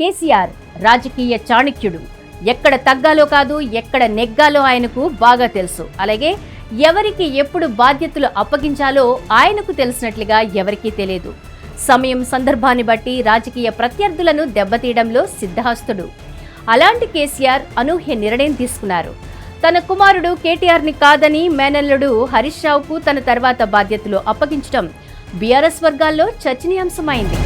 కేసీఆర్ రాజకీయ చాణక్యుడు. ఎక్కడ తగ్గాలో కాదు, ఎక్కడ నెగ్గాలో ఆయనకు బాగా తెలుసు. అలాగే ఎవరికి ఎప్పుడు బాధ్యతలు అప్పగించాలో ఆయనకు తెలిసినట్లుగా ఎవరికీ తెలియదు. సమయం సందర్భాన్ని బట్టి రాజకీయ ప్రత్యర్థులను దెబ్బతీయడంలో సిద్ధహస్తుడు. అలాంటి కేసీఆర్ అనూహ్య నిర్ణయం తీసుకున్నారు. తన కుమారుడు కేటీఆర్ని కాదని మేనల్లుడు హరీష్ రావుకు తన తర్వాత బాధ్యతలు అప్పగించడం బీఆర్ఎస్ వర్గాల్లో చర్చనీయాంశమైంది.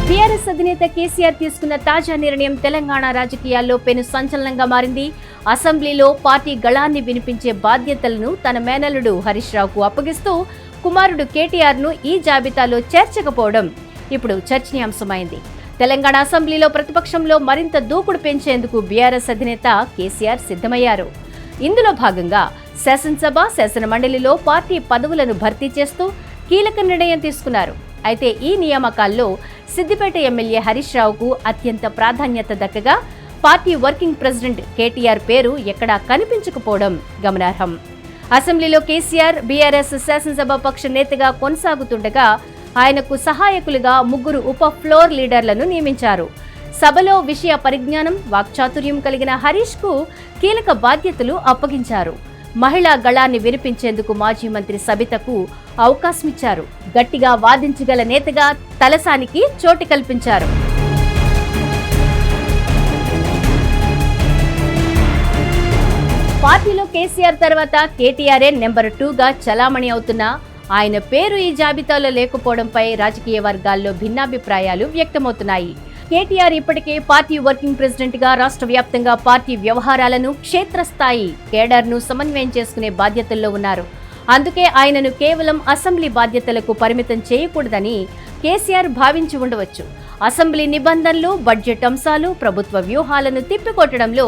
బీఆర్ఎస్ అధినేత కేసీఆర్ తీసుకున్న తాజా నిర్ణయం తెలంగాణ రాజకీయాల్లో పెను సంచలనంగా మారింది. అసెంబ్లీలో పార్టీ గళాన్ని వినిపించే బాధ్యతలను తన మేనల్లుడు హరీష్ రావుకు అప్పగిస్తూ కుమారుడు కేటీఆర్ ను ఈ జాబితాలో చేర్చకపోవడం ఇప్పుడు చర్చనీయాంశమైంది. తెలంగాణ అసెంబ్లీలో ప్రతిపక్షంలో మరింత దూకుడు పెంచేందుకు బీఆర్ఎస్ అధినేత కేసీఆర్ సిద్ధమయ్యారు. ఇందులో భాగంగా శాసనసభ, శాసనమండలిలో పార్టీ పదవులను భర్తీ చేస్తూ కీలక నిర్ణయం తీసుకున్నారు. అయితే ఈ నియామకాల్లో సిద్దిపేట ఎమ్మెల్యే హరీష్ రావుకు అత్యంత ప్రాధాన్యత దక్కగా పార్టీ వర్కింగ్ ప్రెసిడెంట్ కేటీఆర్ పేరు ఎక్కడా కనిపించకపోవడం గమనార్హం. అసెంబ్లీలో కేసీఆర్ బీఆర్ఎస్ శాసనసభ పక్ష నేతగా కొనసాగుతుండగా ఆయనకు సహాయకులుగా 3 ఉప ఫ్లోర్ లీడర్లను నియమించారు. సభలో విషయ పరిజ్ఞానం, వాక్చాతుర్యం కలిగిన హరీష్ కు కీలక బాధ్యతలు అప్పగించారు. మహిళా గళాన్ని వినిపించేందుకు మాజీ మంత్రి సబితకు అవకాశమిచ్చారు. గట్టిగా వాదించగల నేతగా తలసానికి చోటు కల్పించారు. పార్టీలో కేసీఆర్ తర్వాత కేటీఆర్ఏ నెంబర్ 2గా చలామణి అవుతున్న ఆయన పేరు ఈ జాబితాలో లేకపోవడంపై రాజకీయ వర్గాల్లో భిన్నాభిప్రాయాలు వ్యక్తమవుతున్నాయి. కేటీఆర్ ఇప్పటికే పార్టీ వర్కింగ్ ప్రెసిడెంట్ గా రాష్ట్ర వ్యాప్తంగా పార్టీ వ్యవహారాలను, క్షేత్రస్థాయి కేడర్ను సమన్వయం చేసుకునే బాధ్యతల్లో ఉన్నారు. అందుకే ఆయనను కేవలం అసెంబ్లీ బాధ్యతలకు పరిమితం చేయకూడదని కేసీఆర్ భావించి ఉండవచ్చు. అసెంబ్లీ నిబంధనలు, బడ్జెట్ అంశాలు, ప్రభుత్వ వ్యూహాలను తిప్పికొట్టడంలో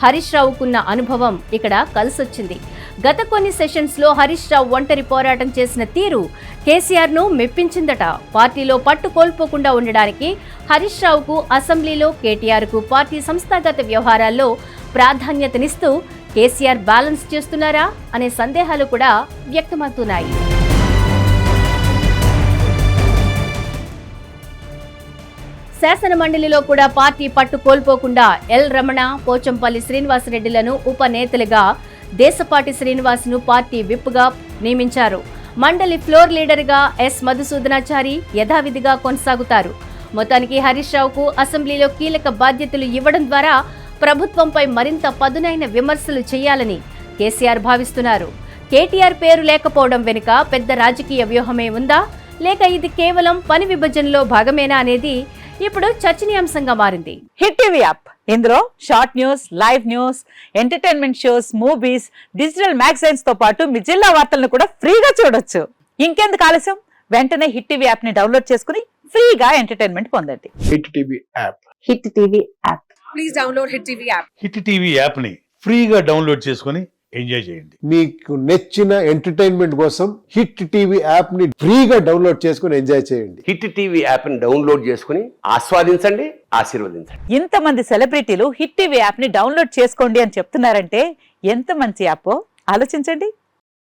హరీష్ రావుకున్న అనుభవం ఇక్కడ కలిసొచ్చింది. గత కొన్ని సెషన్స్ లో హరీష్ రావు ఒంటరి పోరాటం చేసిన తీరు కేసీఆర్ ను మెప్పించిందట. పార్టీలో పట్టు కోల్పోకుండా ఉండడానికి హరీష్ రావుకు అసెంబ్లీలో, కేటీఆర్ కు పార్టీ సంస్థాగత వ్యవహారాల్లో ప్రాధాన్యతనిస్తూ కేసీఆర్ బ్యాలెన్స్ చేస్తున్నారా అనే సందేహాలు కూడా వ్యక్తమవుతున్నాయి. శాసన మండలిలో కూడా పార్టీ పట్టు కోల్పోకుండా ఎల్ రమణ, పోచంపల్లి శ్రీనివాసరెడ్డిలను ఉప నేతలుగా, దేశపాటి శ్రీనివాస్ ను పార్టీ విప్గా నియమించారు. మండలి ఫ్లోర్ లీడర్ గా ఎస్ మధుసూదనాచారి యథావిధిగా కొనసాగుతారు. మొత్తానికి హరీష్ రావుకు అసెంబ్లీలో కీలక బాధ్యతలు ఇవ్వడం ద్వారా ప్రభుత్వంపై మరింత పదునైన విమర్శలు చేయాలని కేసీఆర్ భావిస్తున్నారు. కేటీఆర్ పేరు లేకపోవడం వెనుక పెద్ద రాజకీయ వ్యూహమే ఉందా, లేక ఇది కేవలం పని విభజనలో భాగమేనా అనేది ఇప్పుడు చర్చనీయాంశంగా మారింది. హిట్ టీవీ యాప్, ఇందులో short news, live news, entertainment shows, movies, digital magazines తో పాటు మీ జిల్లా వార్తలను కూడా ఫ్రీగా చూడొచ్చు. ఇంకెందుకు ఆలస్యం, వెంటనే హిట్ టీవీ యాప్ ని డౌన్లోడ్ చేసుకుని ఫ్రీగా ఎంటర్టైన్మెంట్ పొందండి. Hit TV app. Hit TV app. Please download hit TV app. Hit TV app ని ఫ్రీగా డౌన్లోడ్ చేసుకుని ఎంజాయ్ చేయండి. మీకు నచ్చిన ఎంటర్టైన్మెంట్ కోసం హిట్ టీవీ యాప్ ని ఫ్రీగా డౌన్లోడ్ చేసుకుని ఎంజాయ్ చేయండి. హిట్ టీవీ యాప్ ని డౌన్లోడ్ చేసుకుని ఆస్వాదించండి, ఆశీర్వదించండి. ఇంతమంది సెలబ్రిటీలు హిట్ టీవీ యాప్ ని డౌన్లోడ్ చేసుకోండి అని చెప్తున్నారంటే ఎంత మంచి యాప్ ఆలోచించండి.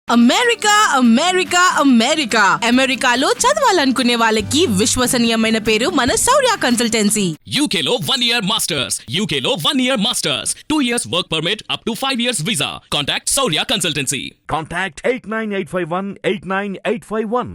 అమెరికా అమెరికా అమెరికా అమెరికాలో చదవాలనుకునే వాళ్ళకి విశ్వసనీయమైన పేరు మన శౌర్య కన్సల్టెన్సీ. UK లో 1 year masters. UK లో 1 year masters. 2 years work permit up to 5 years visa. Contact Saurya Consultancy. Contact 89851 89851.